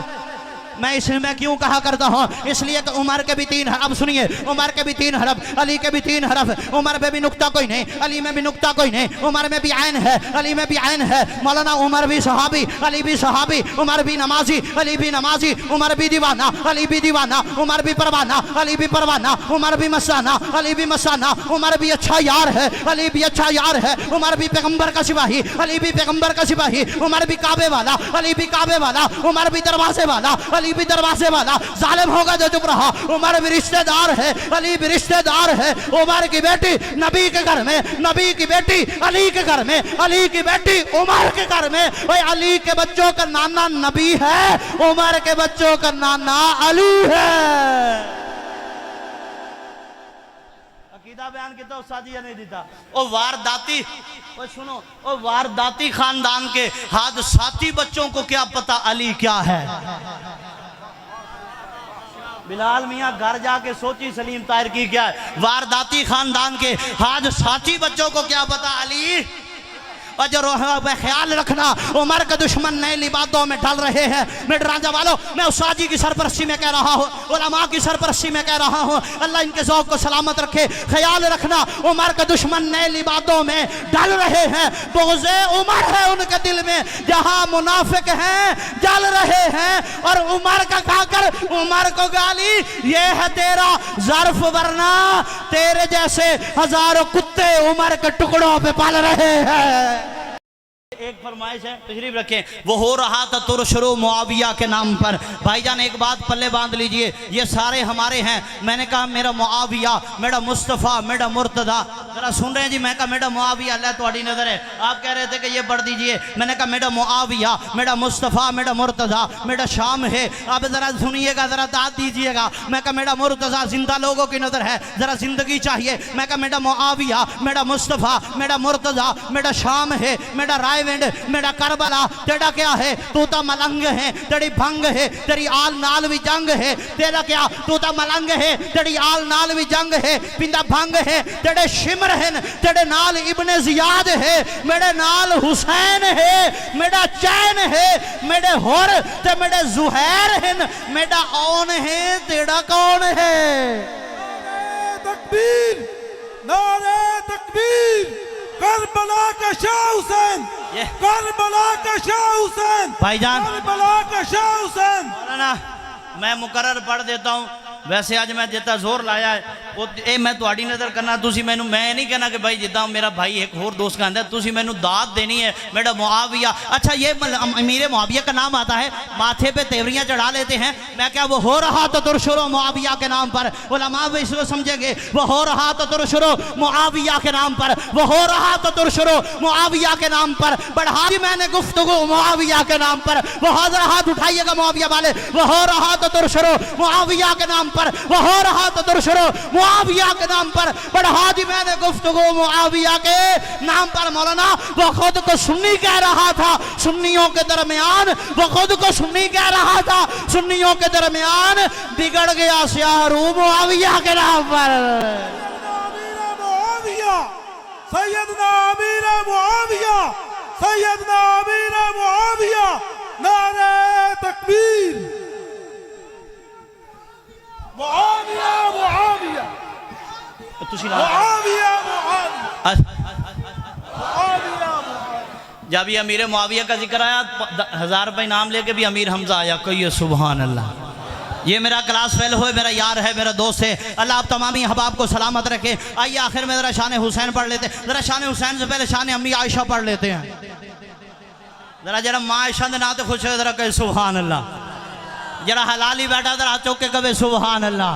मैं इसमें क्यों कहा करता हूँ, इसलिए कि उमर के भी 3 हरफ, सुनिए उमर के भी 3 हरफ, अली के भी 3 हरफ, उमर में भी नुक्ता कोई नहीं, अली में भी नुक्ता कोई नहीं, उमर में भी आयन है, अली में भी आयन है। मौलाना उमर भी सहाबी, अली भी सहाबी, उमर भी नमाजी, अली भी नमाजी, उमर भी दीवाना, अली भी दीवाना, उमर भी परवाना, अली भी परवाना, उमर भी मसाना, अली भी मसाना, उमर भी अच्छा यार है, अली भी अच्छा यार है, उमर भी पैगंबर का सिपाही, अली भी पैगंबर का सिपाही, उमर भी काबे वाला, अली भी काबे वाला, उमर भी दरवाजे वाला, अली भी दरवाजे वाला। जालिम होगा जो चुप रहा, उमर भी रिश्तेदार है, अली भी रिश्तेदार है। उमर की बेटी नबी के घर में, नबी की बेटी अली के घर में, अली की बेटी उमर के घर में। भाई अली के बच्चों का नाना नबी है, उमर के बच्चों का नाना अली है। बयान किया साजिया नहीं देता ओ वारदाती, ओ सुनो ओ वारदाती खानदान के हादसाती बच्चों को क्या पता अली क्या है। बिलाल मियाँ घर जाके सोची सलीम ताहिर की क्या है। वारदाती खानदान के हादसाती बच्चों को क्या पता अली। और जो ख्याल रखना उमर के दुश्मन नए लिबादों में ढल रहे हैं। मेरे राजा वालों, मैं उस्तादी की सरपरस्ती में कह रहा हूँ, उलमा की सरपरस्ती में कह रहा हूँ, अल्लाह इनके ज़ौक़ को सलामत रखे। ख्याल रखना उमर के दुश्मन नए लिबादों में ढल रहे हैं। बुग़्ज़े उमर है उनके दिल में, जहाँ मुनाफिक हैं जल रहे हैं। और उमर का खाकर उमर को गाली, ये है तेरा ज़र्फ, वरना तेरे जैसे हजारों कुत्ते उमर के टुकड़ों पे पल रहे हैं। एक फरमाइश है, तशरीफ रखें। वो हो रहा था तुरशरो मुआविया के नाम पर। भाईजान एक बात पल्ले बांध लीजिए, ये सारे हमारे हैं। मैंने कहा मेरा मुआविया, मेरा मुस्तफ़ा, मेरा मुर्तदा। जरा सुन रहे हैं जी, मैं कहा मेरा मुआविया अल्लाह तुम्हारी नजर है। आप कह रहे थे कि ये पढ़ दीजिए, मैंने कहा मेरा मुआविया, मेरा मुस्तफ़ा, मेरा मुर्तदा, मेरा शाम है। आप जरा सुनिएगा, जरा दाद दीजिएगा। मैं कहा मेरा मुर्तदा जिंदा लोगों की नजर है, जरा जिंदगी चाहिए। मैं कहा मेरा मुआविया, मेरा मुस्तफ़ा, मेरा मुर्तदा, मेरा शाम है, मेरा राय, मेरा करबला। तेरा क्या है, तू तो मलंग है, तेरी भंग है, तेरी आल नाल भी जंग है। तेरा क्या, तू तो मलंग है, तेरी आल नाल भी जंग है। पिंदा भंग है, तेरे शिमर है, तेरे नाल इब्ने जियाद है, मेरे नाल हुसैन है, मेरा चैन है, मेरे होर ते मेरे जुहैर है, मेरा औन है, तेरा कौन है। तकबीर, नारे तकबीर। करबला का शाह हुसैन, करबला का शाह हुसैन, भाईजान करबला का शाह हुसैन। ना मैं मुकर्रर पढ़ देता हूँ। वैसे आज मैं जितना जोर लाया है वो ये मैं थोड़ी नज़र करना, तुसी मैनू मैं नहीं कहना कि भाई जिदा मेरा भाई एक होर दोस्त कहता, तुसी मैनू दाद देनी है मेरा मुआविया। अच्छा ये अमीर मुआविया का नाम आता है, माथे पे तेवरियाँ चढ़ा लेते हैं। मैं क्या, वो हो रहा तो तुरशुरो मुआविया के नाम पर, उलमा भी इसको समझेंगे। वो हो रहा तो तुरशुरो मुआविया के नाम पर, वो हो रहा तो तुरशुरो मुआविया के नाम पर। बढ़ा दी मैंने गुफ्तगू मुआविया के नाम पर। वो हज़रा हाथ उठाइएगा मुआविया वाले। वो हो रहा तो तुरशुरो मुआविया के नाम पर, वो हो रहा तो तुरशुरो मुआविया के नाम पर। बढ़ा दी मैंने गुफ्तगू मुआविया के नाम पर। मौलाना वो खुद को सुन्नी कह रहा था सुन्नियों के दरमियान, वो खुद को सुन्नी कह रहा था सुन्नियों के दरमियान। बिगड़ गया स्यारू मुआविया के नाम पर। सैयदना अमीर मुआविया, सैयदना अमीर मुआविया, नारे तकबीर। मुआविया, मुआविया, मुआविया, मुआविया। जब ये अमीर मुआविया का जिक्र आया, 1000 रुपये इनाम लेके भी अमीर हमजा आया। कहिए सुभान अल्लाह। ये मेरा क्लास फेल हो, मेरा यार है, मेरा दोस्त है। अल्लाह आप तमाम अहबाब को सलामत रखे। आइए आखिर में ज़रा शान हुसैन पढ़ लेते हैं। ज़रा शान हुसैन से पहले शान अम्मी आयशा पढ़ लेते हैं। ज़रा जरा माँ आयशा ने ना तो खुश है, ज़रा कहे सुभान अल्लाह। जरा हलाली बैठा ज़रा चौक के कहे सुभान अल्लाह।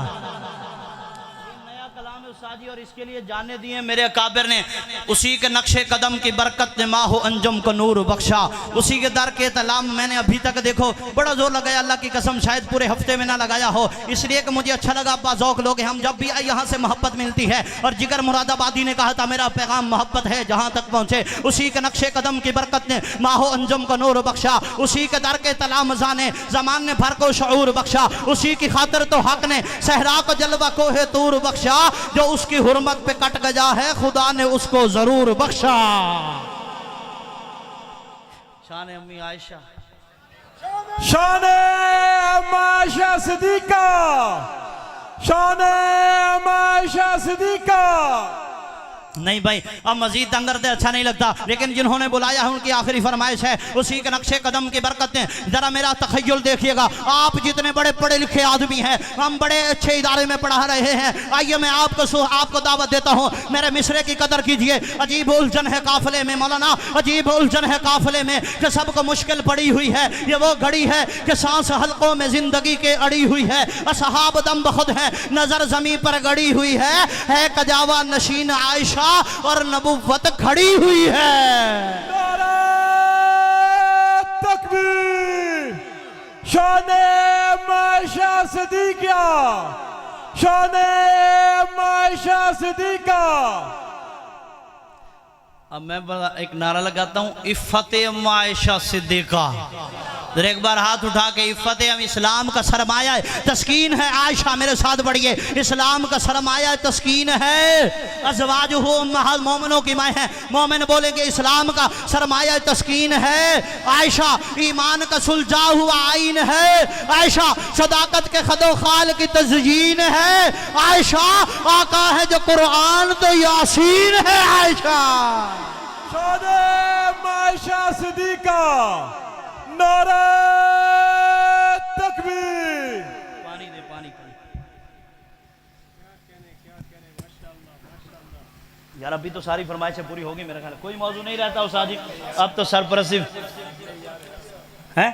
नया कलाम उस्तादी और इसके लिए जाने दिए मेरे अकाबिर ने। उसी के नक्शे कदम की बरकत ने माहो अंजुम को नूर बख्शा। उसी के दर के तलाम मैंने अभी तक देखो बड़ा जोर लगाया, अल्लाह की कसम शायद पूरे हफ्ते में ना लगाया हो, इसलिए कि मुझे अच्छा लगा। बाज़ौक़ लोग हम जब भी यहाँ से मोहब्बत मिलती है। और जिगर मुरादाबादी ने कहा था मेरा पैगाम मोहब्बत है जहाँ तक पहुँचे। उसी के नक्शे कदम की बरकत ने माहो अंजुम को नूर बख्शा। उसी के दर के तलाम जाने ज़मान ने भर को शऊर बख्शा। उसी की खातिर तो हक ने सहरा को जलवा को है तूर बख्शा। जो उसकी हुर्मत पे कट गया है, खुदा ने उसको जरूर बख्शा। शान अम्मी आयशा, शान अम्मा आयशा सिद्दीका, शान आयशा सिद्दीका। नहीं भाई, अब मजीद तंग करते अच्छा नहीं लगता, लेकिन जिन्होंने बुलाया है उनकी आखिरी फरमाइश है, उसी के नक्शे कदम की बरकतें जरा मेरा तखय्युल देखिएगा। आप जितने बड़े पढ़े लिखे आदमी हैं, हम बड़े अच्छे इदारे में पढ़ा रहे हैं, आइए मैं आपको दावत देता हूँ, मेरे मिसरे की कदर कीजिए। अजीब उलझन है काफिले में मौलाना, अजीब उलझन है काफिले में कि सबको मुश्किल पड़ी हुई है। ये वो घड़ी है कि सांस हल्कों में जिंदगी के अड़ी हुई है, असहाब दम बखुद है, नजर जमीन पर गड़ी हुई है कजावा नशीन आयशा और नबुव्वत खड़ी हुई है। नारे तकबीर, शान आयशा सिद्दीका, शान आयशा सिद्दीका। अब मैं बड़ा एक नारा लगाता हूँ, इफ़्फ़त आयशा सिद्दीका। एक बार हाथ उठा के, इफ़्फ़त हम इस्लाम का सरमाया है, तस्कीन है आयशा, मेरे साथ बढ़िए, इस्लाम का सरमाया है, तस्कीन है, अज़वाजुहु उम्महाल मोमिनों की माँ है। मोमिन बोलेंगे इस्लाम का सरमाया है, तस्कीन है आयशा, ईमान का सुलझा हुआ आइन है आयशा, सदाकत के खदो खाल की तज़यीन है आयशा, आका है जो कुरान तो यासीन है आयशा। शान आयशा सिद्दीका, नारे तकबीर। पानी दे, पानी। यार अभी तो सारी फरमाइशें पूरी होगी मेरे ख्याल, कोई मौजू नहीं रहता उस आदि। अब तो सरपरस्ती है।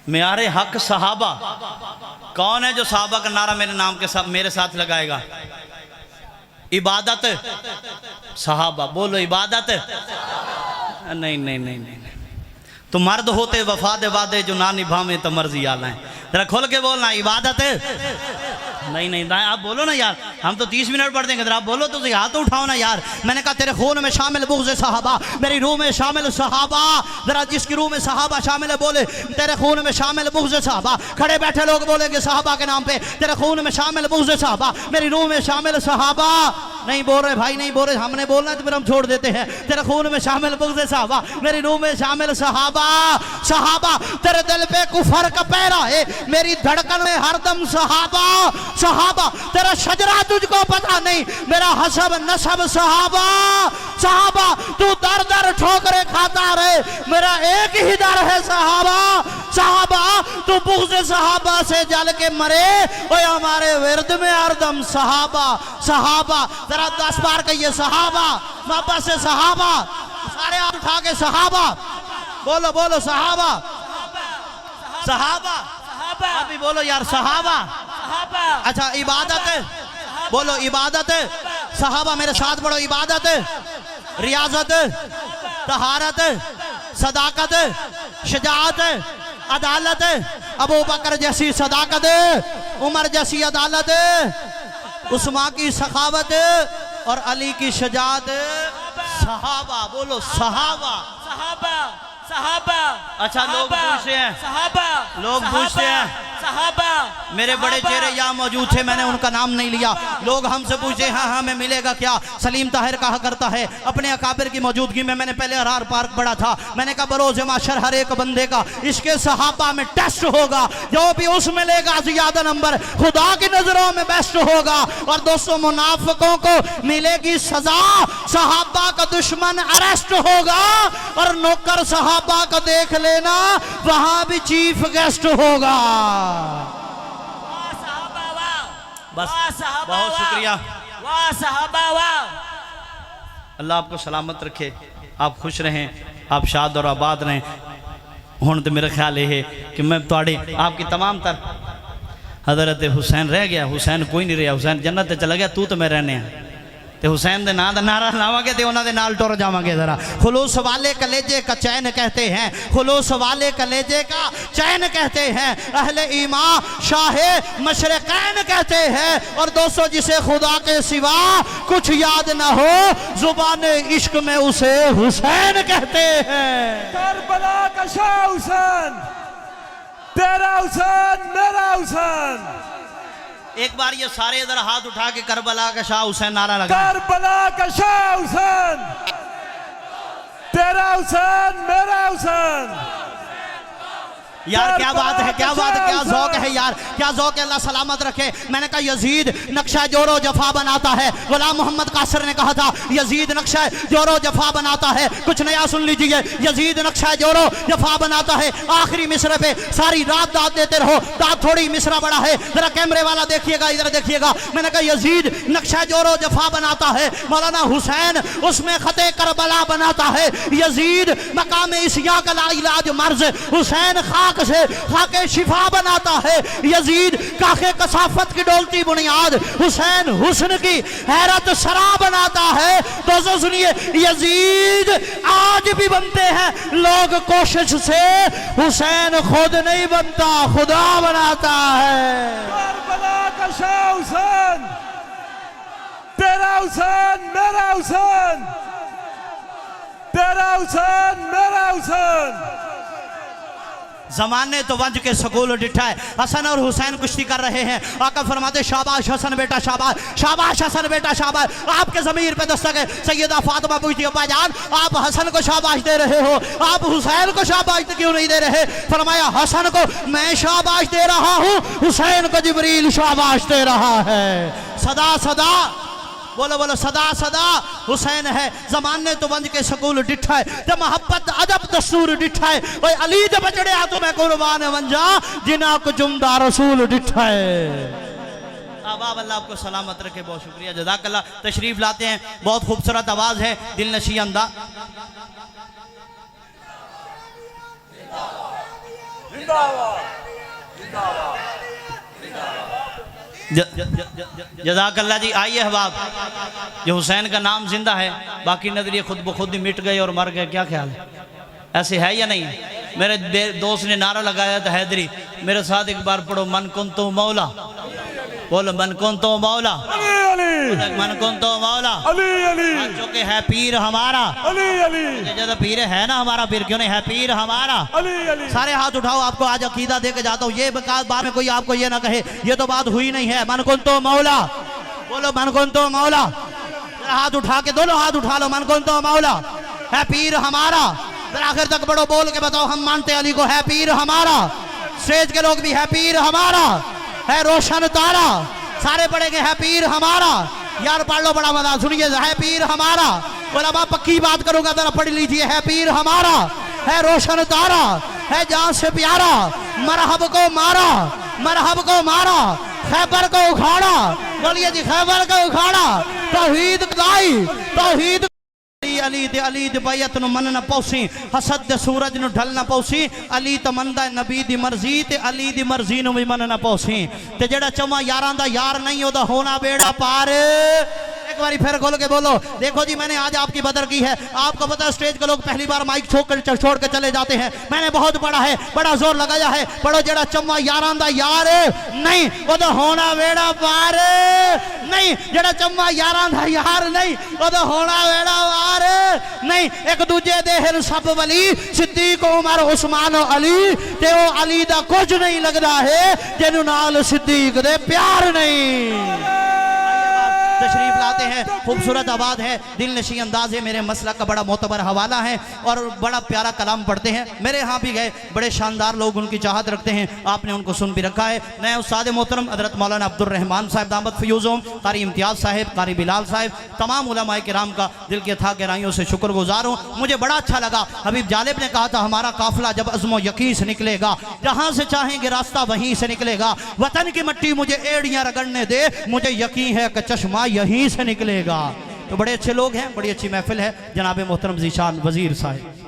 मेरे हक सहाबा, कौन है जो सहाबा का नारा मेरे नाम के साथ मेरे साथ लगाएगा? इबादत सहाबा, बोलो इबादत। नहीं नहीं नहीं नहीं, तो मर्द होते वफाद वादे जो ना निभावे तो मर्जी आला है। जरा खोल के बोलना, इबादत नहीं नहीं, आप बोलो ना यार, हम तो 30 मिनट पढ़ देंगे, आप बोलो तो हाथ तो उठाओ ना यार। मैंने कहा तेरे खून में शामिल बुग़्ज़ सहाबा, मेरी रूह में शामिल सहाबा, जरा जिसकी रूह में सहाबा शामिल है बोले तेरे खून में शामिल बुग़्ज़ सहाबा। खड़े बैठे लोग बोलेंगे सहाबा के नाम पे, तेरे खून में शामिल बुग़्ज़ सहाबा, मेरी रूह में शामिल सहाबा। नहीं बोल रहे भाई, नहीं बोल रहे, हमने बोलना है तो फिर हम छोड़ देते हैं। तेरे खून में शामिल बुग़्ज़ सहाबा, मेरी रूह में शामिल सहाबा। सहाबा तेरे दिल पे कुफर का पैरा है, मेरी धड़कन में हरदम सहाबा। सहाबा तेरा शजरा तुझको पता नहीं, मेरा हसब नसब सहाबा। सहाबा तू दर दर ठोकरे खाता रहे, मेरा एक ही दर है सहाबा। सहाबा तू बुग़्ज़ सहाबा से जल के मरे, ओए हमारे विरद में हरदम सहाबा। सहाबा जरा 10 बार कहिए सहाबा, वापस से सहाबा, सारे हाथ उठा के सहाबा, बोलो बोलो सहाबा सहाबा। अभी बोलो यार सहाबा। अच्छा इबादत है, बोलो इबादत है सहाबा, मेरे साथ बढ़ो, इबादत रियाजत तहारत सदाकत शजाअत अदालत, अबू बकर जैसी सदाकत, उमर जैसी अदालत, उस्मान की सखावत और अली की शजाअत। सहाबा बोलो सहाबा सहाबा सहाबा। अच्छा लोग पूछते हैं, सहाबा, लोग पूछते हैं, सहाबा, मेरे बड़े चेहरे यहाँ मौजूद थे, मैंने उनका नाम नहीं लिया। लोग हमसे पूछे हाँ हमें मिलेगा क्या? सलीम ताहिर कहा करता है अपने अकाबिर की मौजूदगी में, मैंने पहले अरहार पार्क पढ़ा था, मैंने कहा बरोज़ माशर हर एक बंदे का इसके सहाबा में टेस्ट होगा, जो भी उसमें लेगा ज्यादा नंबर खुदा की नजरों में बेस्ट होगा। और दोस्तों मुनाफिकों को मिलेगी सजा, सहाबा का दुश्मन अरेस्ट होगा, और नौकर सहाबा को देख लेना वहां भी चीफ गेस्ट होगा। बस बहुत शुक्रिया, वाह सहाबा वाह। अल्लाह आपको सलामत रखे, आप खुश रहें, आप शाद और आबाद रहें। हुण तो मेरा ख्याल ये है कि मैं थोड़ी आपकी तमाम तर हज़रत हुसैन रह गया, हुसैन कोई नहीं रहा, हुसैन जन्नत चला गया, तू तो मैं रहने हैं ते हुसैन दे नाम दा नारा लावांगे ते उन्हां दे नाल टुर जावांगे। जरा खुलूस वाले कलेजे का चैन कहते हैं, खुलूस वाले कलेजे का चैन कहते हैं, अहले ईमान शाहे मशरक़ैन कहते हैं। और दोस्तों जिसे खुदा के सिवा कुछ याद ना हो, जुबान इश्क में उसे हुसैन कहते हैं। करबला का शाह हुसैन, तेरा हुसैन मेरा हुसैन। एक बार ये सारे इधर हाथ उठा के करबला का शाह हुसैन नारा लगा। करबला का शाह हुसैन, तेरा हुसैन मेरा हुसैन। यार क्या बात है, क्या बात है, क्या ज़ौक़ है यार, क्या ज़ौक़ है। अल्लाह सलामत रखे। मैंने कहा यजीद नक्शा जोरो जफा बनाता है। गुलाम मोहम्मद कासर ने कहा था यजीद नक्शा जोरो जफा बनाता है। कुछ नया सुन लीजिए, यजीद नक्शा जोरो जफा बनाता है। आखिरी मिसरे पे सारी रात दाद देते रहो, दाद थोड़ी मिसरा बड़ा है। जरा कैमरे वाला देखिएगा, इधर देखिएगा। मैंने कहा यजीद नक्शा जोरो जफा बनाता है। मौलाना हुसैन उसमें खते करबला बनाता है। यजीद मकाम इसिया का इलाज मर्ज, हुसैन खाक से खाके शिफा बनाता है। यजीद काखे कसाफत की डोलती बुनियाद, हुसैन हुस्न की हैरत सरा बनाता है। दोस्तों सुनिए, यजीद आज भी बनते हैं लोग कोशिश से, हुसैन खुद नहीं बनता, खुदा बनाता है। करबला का शाह हुसैन, तेरा हुसैन मेरा हुसैन, तेरा हुसैन मेरा हुसैन। जमाने तो वंज के सकूल डिठा है। हसन और हुसैन कुश्ती कर रहे हैं। आका फरमाते शाबाश हसन बेटा शाबाश, शाबाश हसन बेटा शाबाश। आपके ज़मीर पे दस्तक है। सैयदा फातिमा पूछती है अब्बा जान आप हसन को शाबाश दे रहे हो, आप हुसैन को शाबाश क्यों नहीं दे रहे? फरमाया हसन को मैं शाबाश दे रहा हूँ, हुसैन को जिब्रील शाबाश दे रहा है। सदा सदा बोलो बोलो सदा सदा हुसैन है। जमाने तो वंज के सकूल डिठा है, जब मोहब्बत अदब दस्तूर डिठा है। ओए अली जब बचड़े तो मैं कुर्बान वंजा जिना को जुमदा रसूल डिठा है। अब अल्लाह आपको सलामत रखे, बहुत शुक्रिया जज़ाकल्लाह। तशरीफ लाते हैं, बहुत खूबसूरत आवाज़ है, दिल नशी अंदा। जज़ाकल्लाह जी। आइए अहबाब, ये हुसैन का नाम जिंदा है, बाकी नजरिए खुद ब खुद ही मिट गए और मर गए। क्या ख्याल है, ऐसे है या नहीं? मेरे दोस्त ने नारा लगाया था हैदरी, मेरे साथ एक बार पढ़ो मन कुन तो मौला, बोलो मन कुन तो मौला, मन कुन तो मौला, जो कि है पीर हमारा। जब पीर है ना हमारा, पीर क्यों नहीं है, पीर हमारा। सारे हाथ उठाओ, आपको आज अकीदा दे के जाता हूँ। ये बात में कोई आपको ये ना कहे ये तो बात हुई नहीं है। मन कुन तो मौला, बोलो मन कुन तो मौला। हाथ उठा के दोनों हाथ उठा लो, मन कुन तो मौला है पीर हमारा। आखिर तक बड़ो बोल के बताओ हम मानते अली को, है पीर हमारा। स्टेज के लोग भी है पीर हमारा, है रोशन तारा, सारे पढ़ेंगे है पीर हमारा। यार पढ़ लो, बड़ा मजा। सुनिए, है पीर हमारा। बोला बाप पक्की बात करूंगा, जरा पढ़ लीजिए। है पीर हमारा, है रोशन तारा, है जान से प्यारा। मरहब को मारा, मरहब को मारा, खैबर को उखाड़ा। बोलिए जी, खैबर को उखाड़ा। तौहीद लाई, तौहीद अली दे अली दे बैयत नु मन न पौसी, हसद दे सूरज नु ढल न पौसी। अली तमंदा नबी दी मर्जी ते अली दी मर्जी नु भी मन न पौसी। ते जेड़ा चौवा यारां दा यार नहीं ओदा होना बेड़ा पार। एक बारी फिर खोल के बोलो। देखो जी, मैंने आज आपकी बदर की है। आपको पता है स्टेज के लोग पहली बार माइक छोड़ के चले जाते हैं। मैंने बहुत पढ़ा है, बड़ा जोर लगाया है। पढ़ो, जेड़ा चौवा यारां दा यार नहीं ओदा होना बेड़ा पार नहीं। जेड़ा चौवा यारां दा यार नहीं ओदा होना बेड़ा पार नहीं। एक दूजे दे हिल सब वली, सिद्दीक उमर उस्मान अली ते ओ अली दा कुछ नहीं लगदा है जिन्हों नाल सिद्दीक दे प्यार नहीं। तशरीफ लाते हैं, खूबसूरत आवाज़ है, दिल नशी अंदाज है। मेरे मसलक का बड़ा मोतबर हवाला है और बड़ा प्यारा कलाम पढ़ते हैं। मेरे यहाँ भी गए, बड़े शानदार लोग उनकी चाहत रखते हैं, आपने उनको सुन भी रखा है। मैं उस्ताद मोहतरम हज़रत मौलाना अब्दुल रहमान साहब दामद फ़यूज़ुहुम, कारी इम्तियाज़ साहब, कारी बिलाल साहब, तमाम उलमाए किराम का दिल के था गहराइयों से शुक्रगुजार हूँ। मुझे बड़ा अच्छा लगा। हबीब जालिब ने कहा था हमारा काफिला जब अज़्म यकीन से निकलेगा, जहाँ से चाहेंगे रास्ता वहीं से निकलेगा। वतन की मिट्टी मुझे एड़ियाँ रगड़ने दे, मुझे यकीन है कि चश्मा यहीं से निकलेगा। तो बड़े अच्छे लोग हैं, बड़ी अच्छी महफिल है। जनाब मोहतरम ज़ीशान वज़ीर साहब।